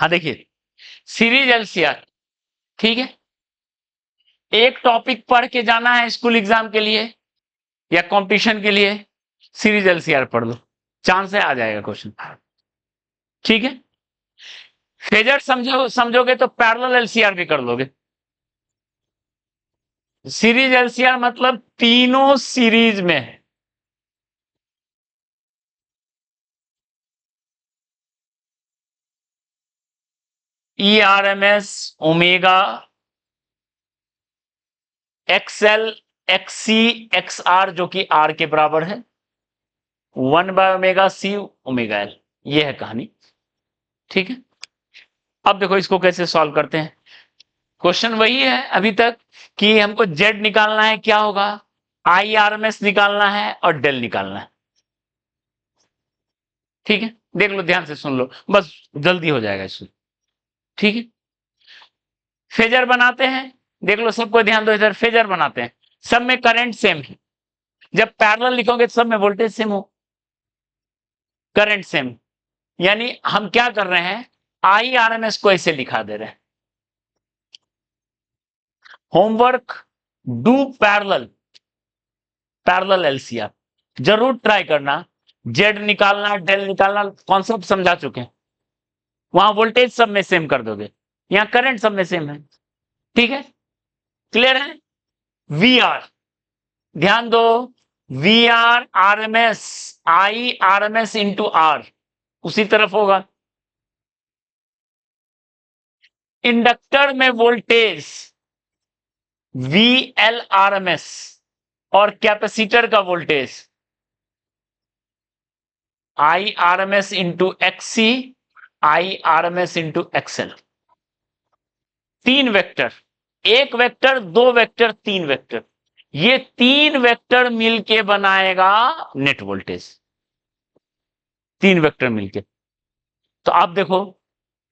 हाँ देखिए, series LCR, ठीक है, एक टॉपिक पढ़ के जाना है स्कूल एग्जाम के लिए या कंपटीशन के लिए, सीरीज एलसीआर पढ़ लो, चांस है आ जाएगा क्वेश्चन, ठीक है। फेजर समझोगे तो पैरेलल एलसीआर भी कर लोगे। सीरीज एलसीआर मतलब तीनों सीरीज में है। ERMS, omega, XL, XC, XR जो कि R के बराबर है, 1/ओमेगा C ओमेगा L, ये है कहानी, ठीक है। अब देखो इसको कैसे सॉल्व करते हैं। क्वेश्चन वही है अभी तक कि हमको Z निकालना है, क्या होगा, IRMS निकालना है और डेल निकालना है, ठीक है। देख लो, ध्यान से सुन लो, बस जल्दी हो जाएगा इसमें, ठीक है। फेजर बनाते हैं, देख लो, सबको ध्यान दो, इधर फेजर बनाते हैं, सब में करंट सेम है, जब पैरेलल लिखोगे तो सब में वोल्टेज सेम हो, करंट सेम, यानी हम क्या कर रहे हैं, IRMS को ऐसे लिखा दे रहे हैं। Homework, do parallel, parallel LCR जरूर ट्राई करना। जेड निकालना, डेल निकालना, कॉन्सेप्ट समझा चुके हैं, वहां वोल्टेज सब में सेम कर दोगे, यहां करंट सब में सेम है, ठीक है, क्लियर है। वी आर, ध्यान दो, V R RMS, IRMS into R उसी तरफ होगा। इंडक्टर में वोल्टेज VLRMS और कैपेसिटर का voltage IRMS into XC, IRMS into XL। तीन वेक्टर, एक वेक्टर, दो वेक्टर, तीन वेक्टर, ये तीन वेक्टर मिलके बनाएगा नेट वोल्टेज, तीन वेक्टर मिलके। तो आप देखो,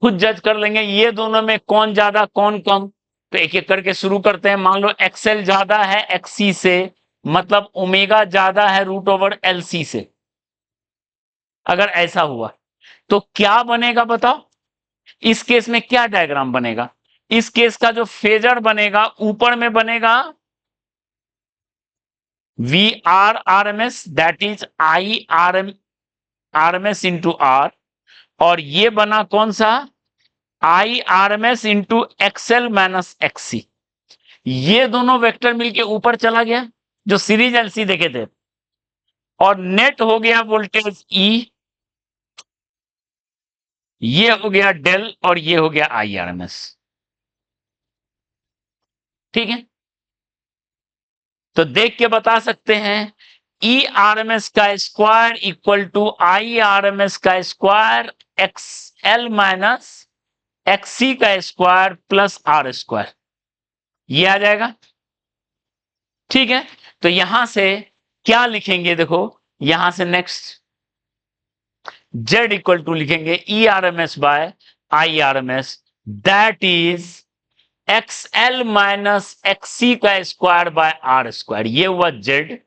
खुद जज कर लेंगे ये दोनों में कौन ज्यादा कौन कम। तो एक एक करके शुरू करते हैं। मान लो XL ज्यादा है XC से, मतलब ओमेगा ज्यादा है √LC से। अगर ऐसा हुआ तो क्या बनेगा बताओ, इस केस में क्या डायग्राम बनेगा। इस केस का जो फेजर बनेगा, ऊपर में बनेगा VRRMS, that is IRMS into R, और ये बना कौन सा, IRMS into XL minus XC। ये दोनों वेक्टर मिलके ऊपर चला गया, जो सीरीज एलसी देखे थे, और नेट हो गया वोल्टेज E, ये हो गया डेल, और ये हो गया IRMS, ठीक है। तो देख के बता सकते हैं ERMS का स्क्वायर इक्वल टू IRMS का स्क्वायर XL माइनस XC का स्क्वायर प्लस R स्क्वायर, ये आ जाएगा, ठीक है। तो यहां से क्या लिखेंगे, देखो यहां से नेक्स्ट Z इक्वल टू लिखेंगे ERMS by IRMS, that is XL minus XC का स्क्वायर बाय R स्क्वायर, ये हुआ Z,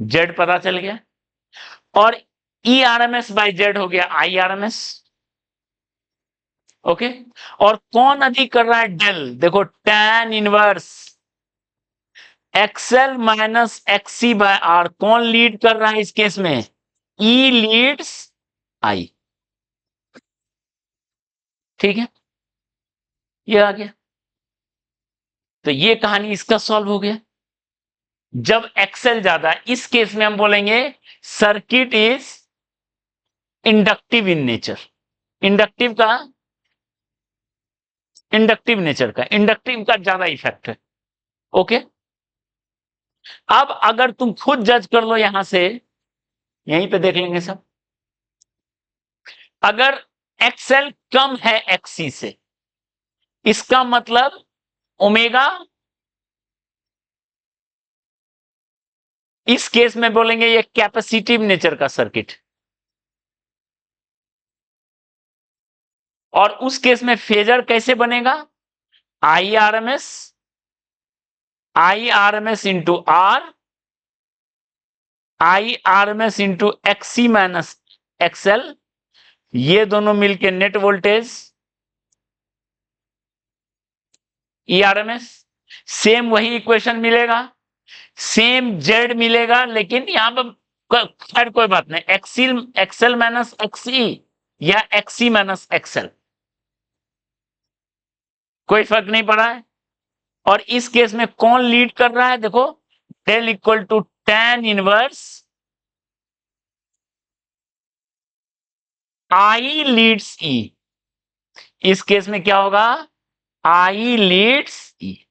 Z पता चल गया, और ERMS बाय Z हो गया IRMS, ओके। और कौन अधिक कर रहा है, डेल, देखो tan inverse XL minus XC by R, कौन लीड कर रहा है इस केस में, E लीड्स I, ठीक है, ये आ गया। तो ये कहानी इसका सॉल्व हो गया। जब XL ज्यादा, इस केस में हम बोलेंगे circuit is inductive in nature, inductive का, इंडक्टिव नेचर का, इंडक्टिव का ज्यादा इफेक्ट है, ओके। अब अगर तुम खुद जज कर लो, यहां से यहीं पे देख लेंगे सब, अगर XL कम है XC से, इसका मतलब ओमेगा, इस केस में बोलेंगे ये कैपेसिटिव नेचर का सर्किट, और उस केस में फेजर कैसे बनेगा, IRMS, IRMS into R, IRMS into XC minus XL, ये दोनों मिलके नेट वोल्टेज ERMS, सेम वही इक्वेशन मिलेगा, सेम जेड मिलेगा, लेकिन यहां पर खैर कोई बात नहीं, एक्सएल माइनस एक्सई या एक्सई माइनस एक्सएल, कोई फर्क नहीं पड़ा है। और इस केस में कौन लीड कर रहा है, देखो del equal to tan inverse I leads E. इस केस में क्या होगा, आई लीड्स ई।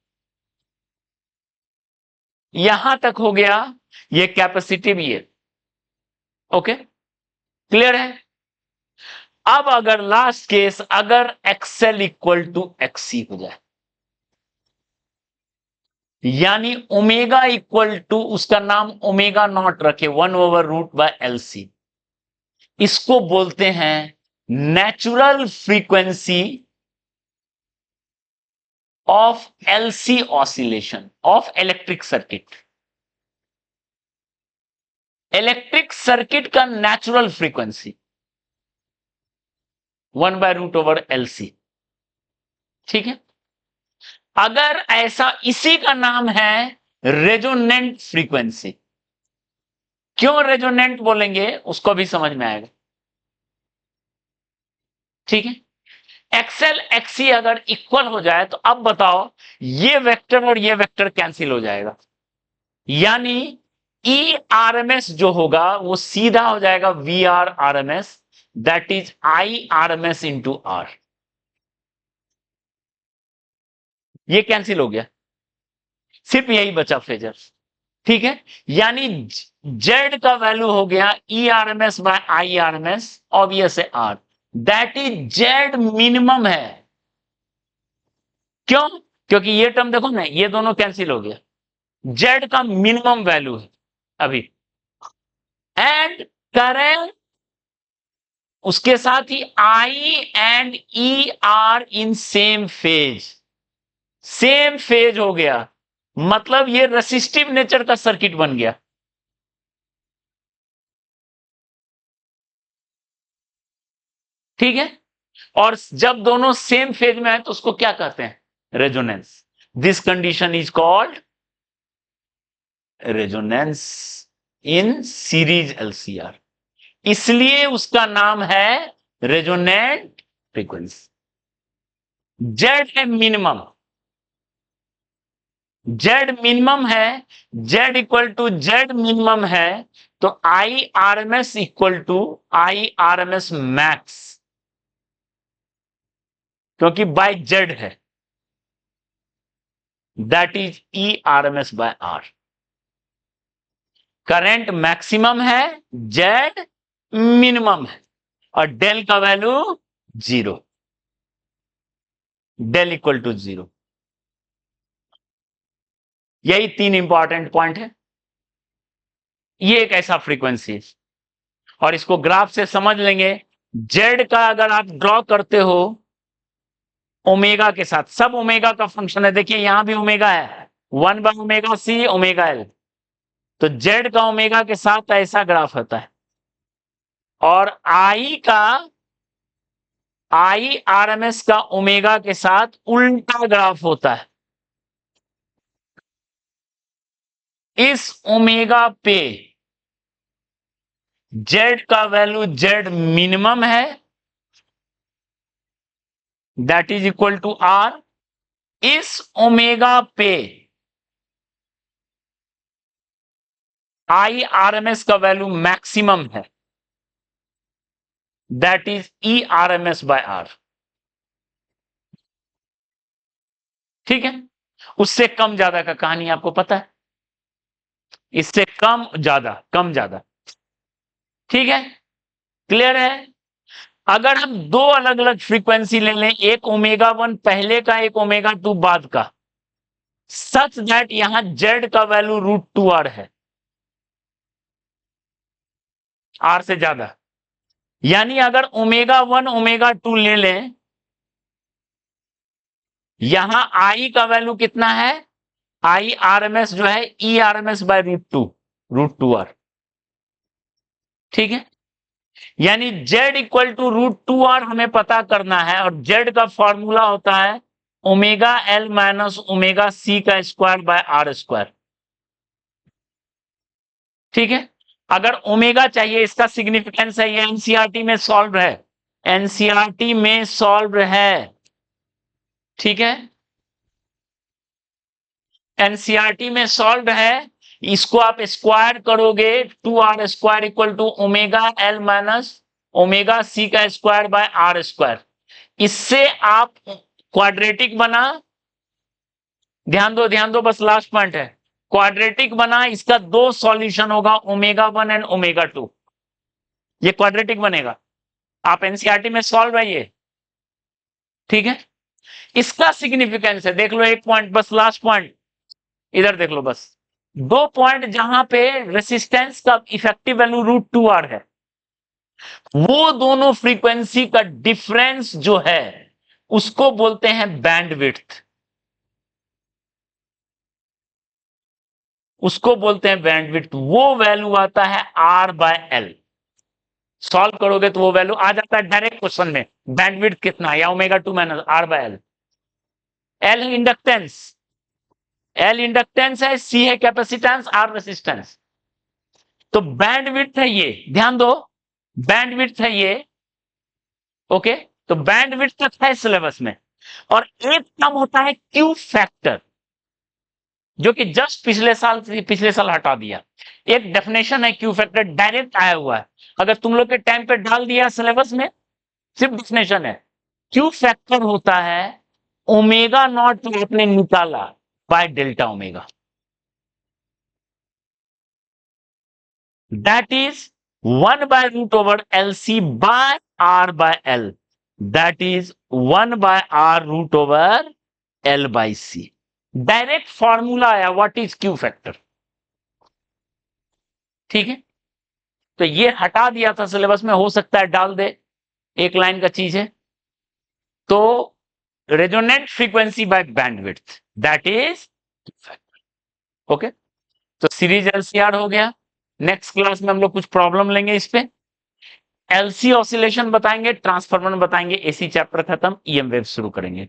यहां तक हो गया, ये कैपेसिटी भी है। ओके, क्लियर है। अब अगर लास्ट केस, अगर एक्सएल इक्वल टू एक्ससी हो जाए, यानी ओमेगा इक्वल टू, उसका नाम ओमेगा नॉट रखे, 1/√LC, इसको बोलते हैं natural frequency of LC oscillation of electric circuit. Electric circuit का नेचुरल फ्रीक्वेंसी 1/√LC, ठीक है। अगर ऐसा, इसी का नाम है रेजोनेंट फ्रीक्वेंसी। क्यों रेजोनेंट बोलेंगे उसको भी समझ में आएगा, ठीक है। एक्सएल एक्सी अगर इक्वल हो जाए तो अब बताओ, ये वेक्टर और ये वेक्टर कैंसिल हो जाएगा, यानी ERMS जो होगा वो सीधा हो जाएगा VRRMS, that is IRMS into R। ये कैंसिल हो गया, सिर्फ यही बचा फेजर, ठीक है। यानी जेड का वैल्यू हो गया ERMS बाय IRMS, ऑब्वियस है R, that is Z minimum है। क्यों, क्योंकि ये टर्म देखो ना, ये दोनों कैंसिल हो गया, जेड का मिनिमम वैल्यू है अभी। एंड करें उसके साथ ही I and E are in same phase, same phase हो गया, मतलब ये रेसिस्टिव नेचर का सर्किट बन गया, ठीक है। और जब दोनों सेम फेज में है तो उसको क्या कहते हैं, resonance. This condition is called resonance in series LCR, इसलिए उसका नाम है रेजोनेंट फ्रीक्वेंसी। जेड है मिनिमम, जेड मिनिमम है, Z equal to Z minimum है, तो IRMS equal to IRMS max, क्योंकि बाय जेड है, that is ERMS by R। Current maximum है, जेड मिनिमम है, और डेल का वैल्यू 0, डेल इक्वल टू 0। यही 3 इंपॉर्टेंट पॉइंट है। ये एक ऐसा फ्रीक्वेंसी है, और इसको ग्राफ से समझ लेंगे। जेड का अगर आप ड्रॉ करते हो ओमेगा के साथ, सब ओमेगा का फंक्शन है, देखिए यहां भी ओमेगा है, 1/ωc ओमेगा L, तो जेड का ओमेगा के साथ ऐसा ग्राफ होता है, और IRMS का ओमेगा के साथ उल्टा ग्राफ होता है। इस ओमेगा पे जेड का वैल्यू जेड मिनिमम है, that is equal to R। इस ओमेगा पे IRMS का वैल्यू मैक्सिमम है, that is ERMS by R, ठीक है। उससे कम ज्यादा का कहानी आपको पता है, इससे कम ज्यादा, कम ज्यादा, ठीक है, क्लियर है। अगर हम दो अलग अलग फ्रीक्वेंसी ले लें, एक ω1 पहले का, एक ω2 बाद का, सच दैट यहां जेड का वैल्यू √2R है, R से ज्यादा, यानी अगर ω1 ω2 ले लें, यहां I का वैल्यू कितना है, IRMS जो है ERMS बाय √2R, ठीक है। यानी z इक्वल टू √2r हमें पता करना है, और z का फॉर्मूला होता है omega L minus omega C का स्क्वायर बाय आर स्क्वायर। ठीक है, अगर ओमेगा चाहिए, इसका सिग्निफिकेंस है, ये एनसीईआरटी में सॉल्व है, एनसीईआरटी में सॉल्व है। ठीक है, एनसीईआरटी में सॉल्व है। इसको आप स्क्वायर करोगे, 2r square equal to omega L minus omega C का स्क्वायर बाय आर स्क्वायर। इससे आप क्वाड्रेटिक बना, ध्यान दो बस लास्ट पॉइंट है, क्वाड्रेटिक बना, इसका दो सॉल्यूशन होगा, ओमेगा 1 एंड ओमेगा 2। ये क्वाड्रेटिक बनेगा, आप एनसीईआरटी में सॉल्व है ये। ठीक है, इसका सिग्निफिकेंस है, देख लो एक पॉइंट, बस लास्ट पॉइंट इधर देख लो, बस दो पॉइंट जहां पे रेसिस्टेंस का इफेक्टिव वैल्यू √2r है, वो दोनों फ्रीक्वेंसी का डिफरेंस जो है उसको बोलते हैं बैंडविड्थ, उसको बोलते हैं बैंडविड्थ। वो वैल्यू आता है R/L। सॉल्व करोगे तो वो वैल्यू आ जाता है डायरेक्ट क्वेश्चन में, बैंडविड्थ कितना है, या omega 2 minus R/L। L inductance, L inductance है, सी है कैपेसिटेंस, आर रेसिस्टेंस। तो बैंडविड्थ है ये, ध्यान दो, बैंडविड्थ है ये। ओके, तो बैंडविड्थ तक है सिलेबस में। और एक टर्म होता है क्यू फैक्टर, जो कि जस्ट पिछले साल हटा दिया। एक डेफिनेशन है क्यू फैक्टर, डायरेक्ट आया हुआ है, अगर तुम लोग के टाइम पे डाल दिया सिलेबस में, सिर्फ डेफिनेशन है। क्यू फैक्टर होता है ओमेगा नॉट जो आपने निकाला by delta omega, that is 1/√LC by R/L, that is 1/R√L/C। Direct formula आया व्हाट इज क्यू फैक्टर। ठीक है, तो ये हटा दिया था सिलेबस में, हो सकता है डाल दे, एक लाइन का चीज है। तो resonant frequency by bandwidth, that is factor. Okay, तो सीरीज एलसीआर हो गया। नेक्स्ट क्लास में हम लोग कुछ प्रॉब्लम लेंगे इस पे, एलसी ऑसिलेशन बताएंगे, ट्रांसफार्मर बताएंगे, एसी चैप्टर खत्म, ईएम वेव शुरू करेंगे।